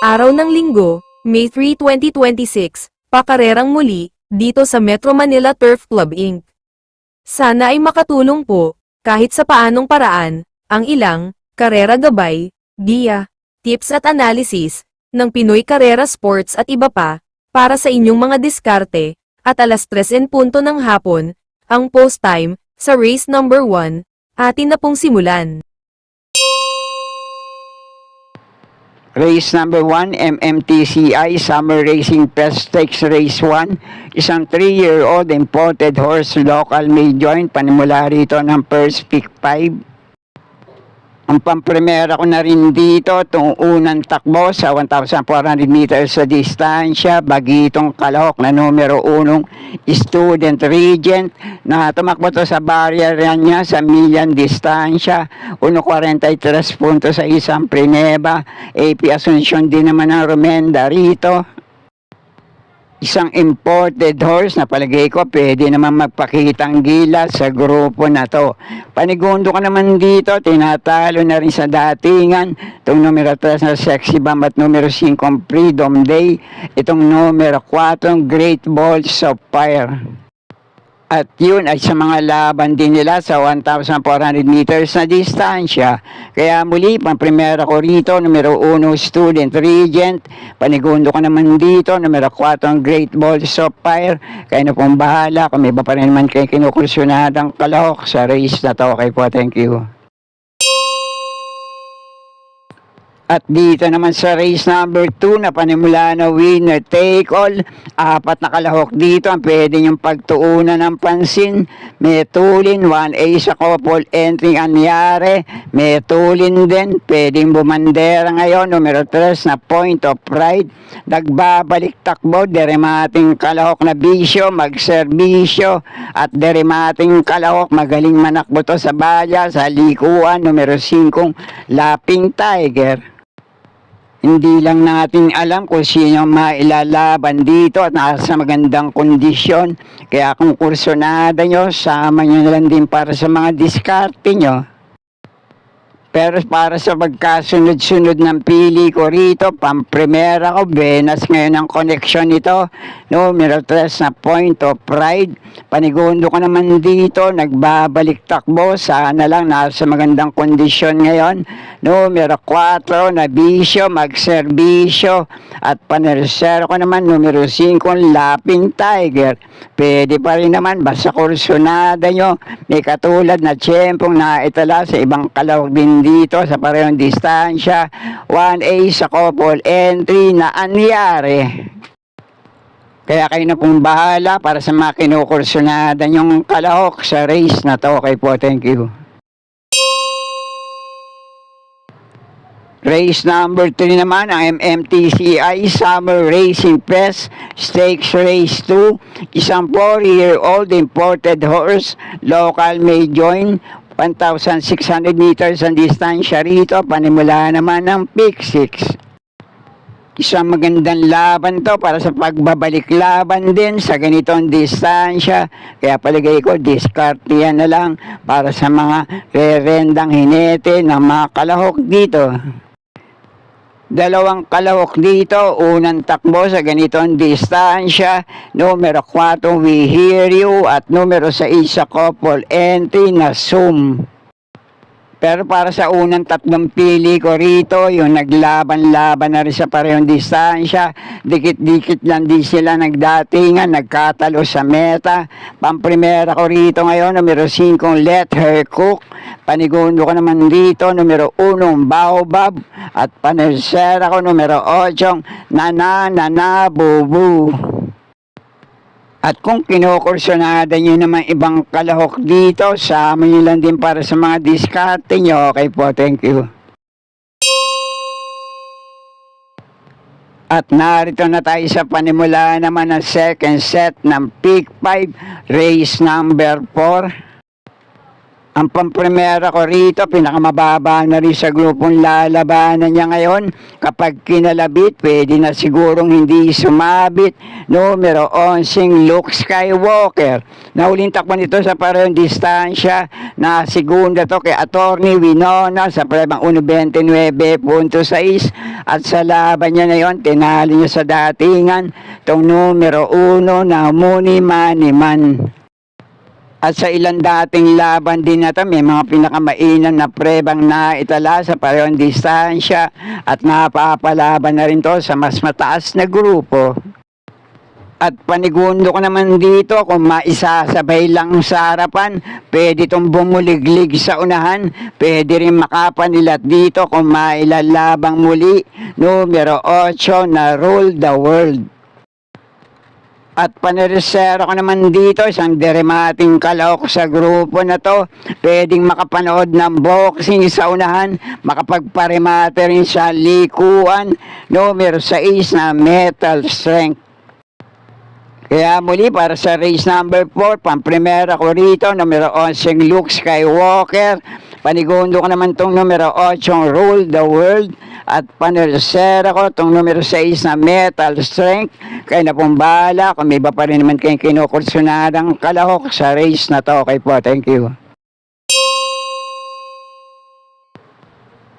Araw ng Linggo, May 3, 2026, pakarerang muli, dito sa Metro Manila Turf Club Inc. Sana ay makatulong po, kahit sa paanong paraan, ang ilang, karera gabay, giya, tips at analysis, ng Pinoy Karera Sports at iba pa, para sa inyong mga diskarte, at alas 3:00 ng hapon, ang post time, sa race number 1, atin na pong simulan. Race number 1, MMTCI Summer Racing Fest Stakes Race 1. Isang 3-year-old imported horse local may join. Panimula rito ng first pick 5. Ang pampremera ko na rin dito, itong unang takbo sa 1,400 meters sa distansya, Bagitong Calahok na numero 1, Student Regent, na tumakbo to sa barrier niya sa milyan distansya, 1.43 puntos sa isang Prineba, AP Asuncion din naman ng Romenda rito. Isang imported horse na palagay ko pwede naman magpakitang gilas sa grupo na to. Panigundo ka naman dito, tinatalo na rin sa datingan. Itong numero 3 na Sexy Bomb at numero 5 Freedom Day. Itong numero 4 Great Balls of Fire. At yun ay sa mga laban din nila sa 1,400 meters na distansya. Kaya muli, pang-primera ko rito, numero 1, Student Regent. Panigundo ko naman dito, numero 4, Great Balls of Fire. Kaya na pong bahala, kung may iba pa rin naman kayo kinukursunadang Calahok sa race na to. Okay po, thank you. At dito naman sa race number 2 na panimula na winner take all. 4 na kalahok dito ang pwede niyong pagtuunan ng pansin. Metulin, 1A sa couple entry Anyare. Metulin din, pwedeng bumandera ngayon. Numero 3 na Point of Pride. Nagbabalik takbo, derimating kalahok na bisyo, magserbisyo. At derimating kalahok, magaling manakbo to sa baya, sa likuan. Numero 5, Laping Tiger. Hindi lang natin alam kung sino mailalaban dito at nasa magandang kondisyon. Kaya kung kursunada nyo, sama nyo na lang din para sa mga diskarte nyo. Pero para sa pagkasunod-sunod ng pili ko rito, pampremera ko, Venus ngayon ang connection nito. Numero 3 na Point of Pride. Panigundo ko naman dito, nagbabalik takbo. Sana lang nasa magandang kondisyon ngayon. Numero 4 na Bisyo, magserbisyo. At panersero ko naman, numero 5, Laping Tiger. Pwede pa rin naman, basta kursunada nyo. May katulad na tiyempong naitala sa ibang kalahok din dito sa parehong distansya. 1A sa couple entry na Anyare. Kaya kayo na pong bahala para sa mga kinukursunada nyong kalahok sa race na to. Okay po, thank you. Race number 3 naman, ang MMTCI Summer Racing Fest Stakes Race 2. Isang 4-year-old imported horse, local may join. 1,600 meters ang distansya rito, panimula naman ng pick 6. Isang magandang laban to para sa pagbabalik laban din sa ganitong distansya. Kaya palagay ko, discard yan na lang para sa mga rerendang hinete ng mga kalahok dito. Dalawang kalahok dito, unang takbo sa ganitong distansya, numero 4 We Hear You at numero 6 sa couple entry na Zoom. Pero para sa unang tatlong pili ko rito, yung naglaban-laban na rin sa parehong distansya, dikit-dikit lang din sila nagdatingan, nagkatalo sa meta. Pamprimera ko rito ngayon, numero 5, Let Her Cook. Panigundo ko naman dito, numero 1, Baobab. At panersera ko, numero 8, Nana Bubu. At kung kinukursunada nyo naman ibang kalahok dito, sama nyo lang din para sa mga diskarte nyo. Okay po, thank you. At narito na tayo sa panimula naman ng second set ng pick 5, race number 4. Ang pampremera ko rito, pinakamababa na rin sa grupong lalabanan niya ngayon. Kapag kinalabit, pwede na sigurong hindi sumabit. Numero 11, Luke Skywalker. Nauling takbo nito sa parehong distansya na segunda to kay Attorney Winona sa prebang 1.29.6. At sa laban niya na yon, tinalo niya sa datingan itong numero 1 na Muni Maniman. At sa ilang dating laban din na ito, may mga pinakamainam na prebang na itala sa parehong distansya at napapalaban na rin to sa mas mataas na grupo. At panigundo ko naman dito, kung maisasabay lang sa harapan, pwede itong bumuliglig sa unahan, pwede rin makapanilat dito kung mailalabang muli, numero 8 na Rule the World. At paniresero ko naman dito, isang deremating kalahok sa grupo na to. Pwedeng makapanood ng boxing sa unahan, makapagparemate rin sa likuan, numero 6 na Metal Strength. Kaya muli para sa race number 4, pampremera ko rito, numero 11 Luke Skywalker. Panigundo ko naman itong numero 8 Rule the World. At panersera ko itong numero 6 na Metal Strength. Kaya na pong bahala kung may iba pa rin naman kayong kinukursunadang kalahok sa race na to. Okay po, thank you.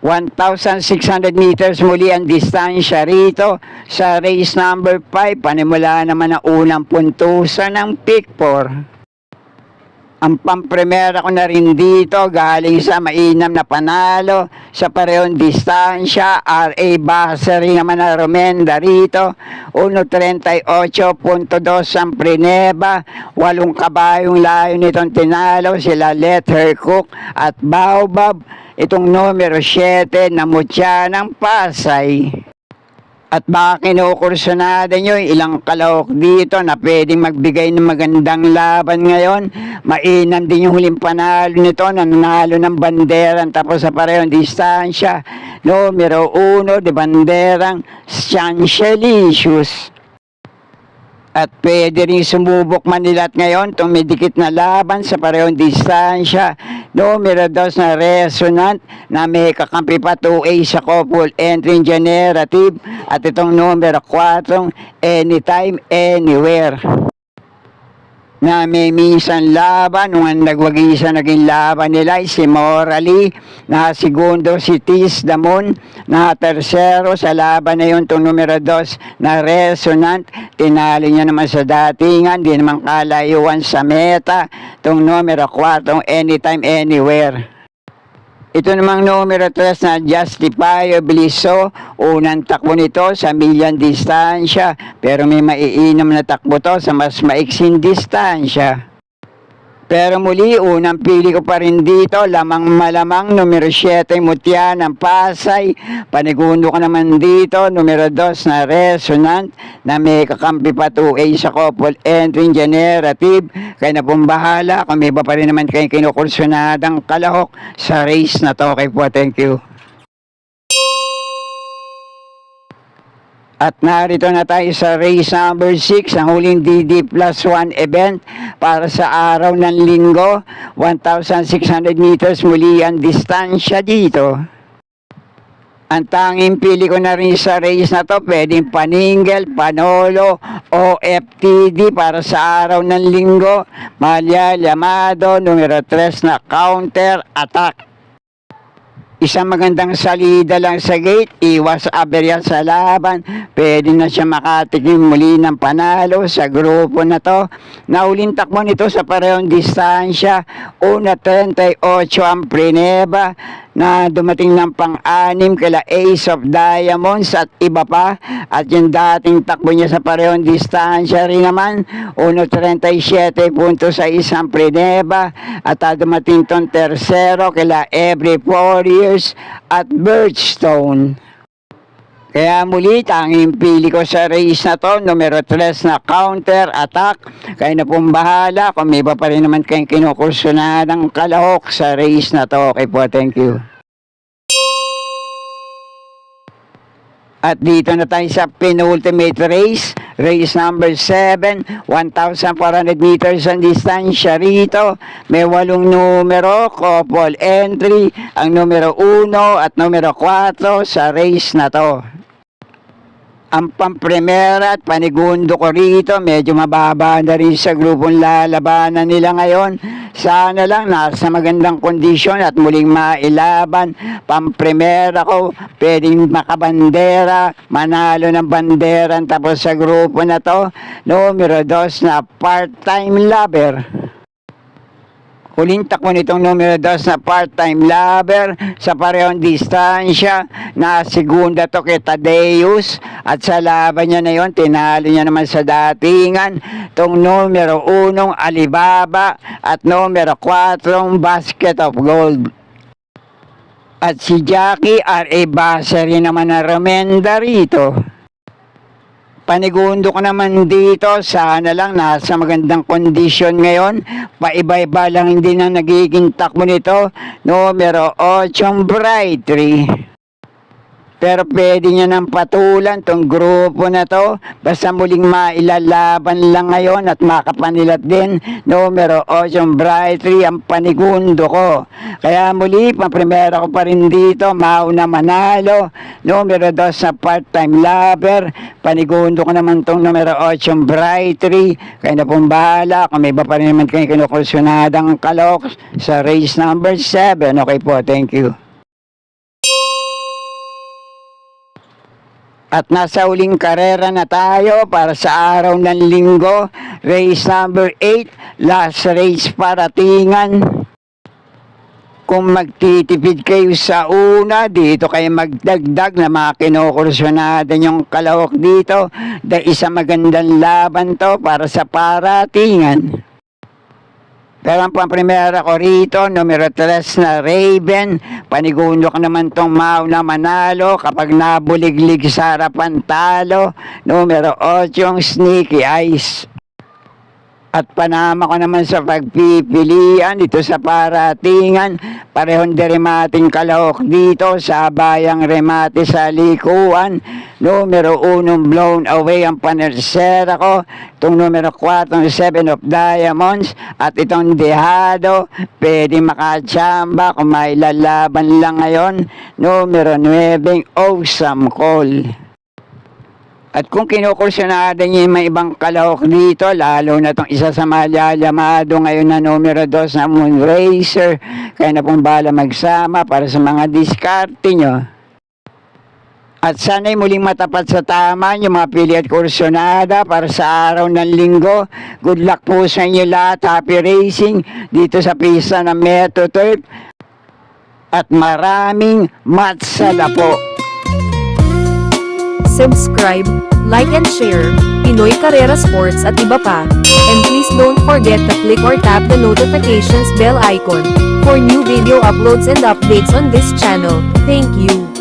1,600 meters muli ang distansya rito sa race number 5. Panimula naman ang unang puntusan ng pick 4. Ang pampremera ko na rin dito galing sa mainam na panalo sa parehong distansya. R.A. Basari naman na Romenda rito. 1.38.2 ang Prineba. 8 kabayong layo nitong tinalo sila Let Her Cook at Baobab. Itong numero 7 na Mutya ng Pasay. At baka kinukursunada nyo ilang kalahok dito na pwedeng magbigay ng magandang laban ngayon. Mainam din yung huling panalo nito na nanalo ng banderang tapos sa parehong distansya. Numero 1 de banderang Chancelicious. At pwede rin sumubok Manilat ngayon itong may dikit na laban sa parehong distansya. Numero 2 na Resonant na may kakampi pa 2A sa couple entry generative. At itong numero 4 Anytime, Anywhere na may minsan laban. Nung nagwagisa naging laban nila si Morally, na segundo si Tis Damon, na tersero sa laban na yun itong numero 2 na Resonant. Tinali niya naman sa datingan, di naman kalayuan sa meta itong numero 4 Anytime Anywhere. Ito namang numero 3 na Justifiably So. Unang takbo nito sa milyan distansya, pero may maiinom na takbo to sa mas maiksing distansya. Pero muli, unang pili ko pa rin dito, lamang malamang, numero 7, Mutya ng Pasay. Panigundo ko naman dito, numero 2 na Resonant, na may kakampi pa 2A sa couple entry generative. Kaya na pong bahala, kung may iba pa rin naman kayong kinukursunadang kalahok sa race na to. Okay po, thank you. At narito na tayo sa race number 6, ang huling DD plus 1 event para sa araw ng linggo. 1,600 meters muli ang distansya dito. Ang tanging pili ko na rin sa race na to, pwedeng Paningel, Panolo, o FTD para sa araw ng linggo. Malia Llamado, numero 3 na Counter Attack. Isang magandang salida lang sa gate, iwas aberya sa laban, pwede na siya makatikim muli ng panalo sa grupo na to. Nauling takbo nito sa parehong distansya, 1.38 ang Prineba, na dumating ng pang-anim kila Ace of Diamonds at iba pa. At yung dating takbo niya sa parehong distansya rin naman, 1.37.6 ang Prineba, at dumating tong tersero kila Every 4 Years at Birchstone. Kaya muli, tanging pili ko sa race na to, numero 3 na Counter Attack. Kaya na pong bahala kung may iba pa rin naman kayong kinukursunan ng kalahok sa race na to. Okay po, thank you. At dito na tayo sa penultimate race, race number 7, 1,400 meters ang distansya rito. May 8 numero, couple entry, ang numero 1 at numero 4 sa race na to. Ang pamprimera at panigundo ko rito, medyo mababa na rin sa grupong lalabanan nila ngayon. Sana lang nasa magandang kondisyon at muling mailaban. Pamprimera ko, pwedeng makabandera, manalo ng bandera. Tapos sa grupo na to, numero 2 na part-time lover. Huling takbo nitong numero 2 na part-time lover sa parehong distansya na segunda to kay Tadeus at sa laban niya na yon tinalo niya naman sa datingan tong numero 1 Alibaba at numero 4 Basket of Gold. At si Jackie R.A. Basari naman na remenda rito. Panigundo ko naman dito, sana lang nasa magandang kondisyon ngayon. Paiba-iba lang din ang nagiging takbo nito. Numero 8, Brightry. Pero pwede niya nang patulan tong grupo na to. Basta muling mailalaban lang ngayon at makapanilat din. Numero 8, Brightry ang panigundo ko. Kaya muli, pamprimera ko pa rin dito. Mauna manalo. Numero 2 sa part-time lover. Panigundo ko naman tong numero 8, Brightry. Kaya na pong bahala. Kung may iba pa rin naman kayo kinukursunadang kalok sa race number 7. Okay po, thank you. At nasa uling karera na tayo para sa araw ng linggo. Race number 8, last race paratingan. Kung magtitipid kayo sa una, dito kayo magdagdag na mga kinukursunada yung kalahok dito. Dahil isa magandang laban to para sa paratingan. Pero ang pamprimera ko rito, numero 3 na Raven. Panigundo ko naman tong mauna manalo kapag nabuliglig sa harapan talo. Numero 8, Sneaky Eyes. At panama ko naman sa pagpipilian dito sa paratingan. Parehong deremating kalahok dito sa bayang remate sa likuan. Numero 1, Blown Away ang panersera ko. Itong numero 4, 7 of Diamonds. At itong Dehado, pwede makachamba kung may lalaban lang ngayon. Numero 9, Awesome Call. At kung kinukursunada niyo yung may ibang kalahok dito, lalo na itong isa sa malyalamado ngayon na numero 2 na Moonracer, kaya na pong bala magsama para sa mga diskarte nyo. At sana'y muling matapat sa tama yung mga pili at kursunada para sa araw ng linggo. Good luck po sa inyo lahat. Happy racing dito sa pista ng Metro Turf. At maraming matsala po. Subscribe, like and share, Pinoy Carrera Sports at iba pa. And please don't forget to click or tap the notifications bell icon for new video uploads and updates on this channel. Thank you.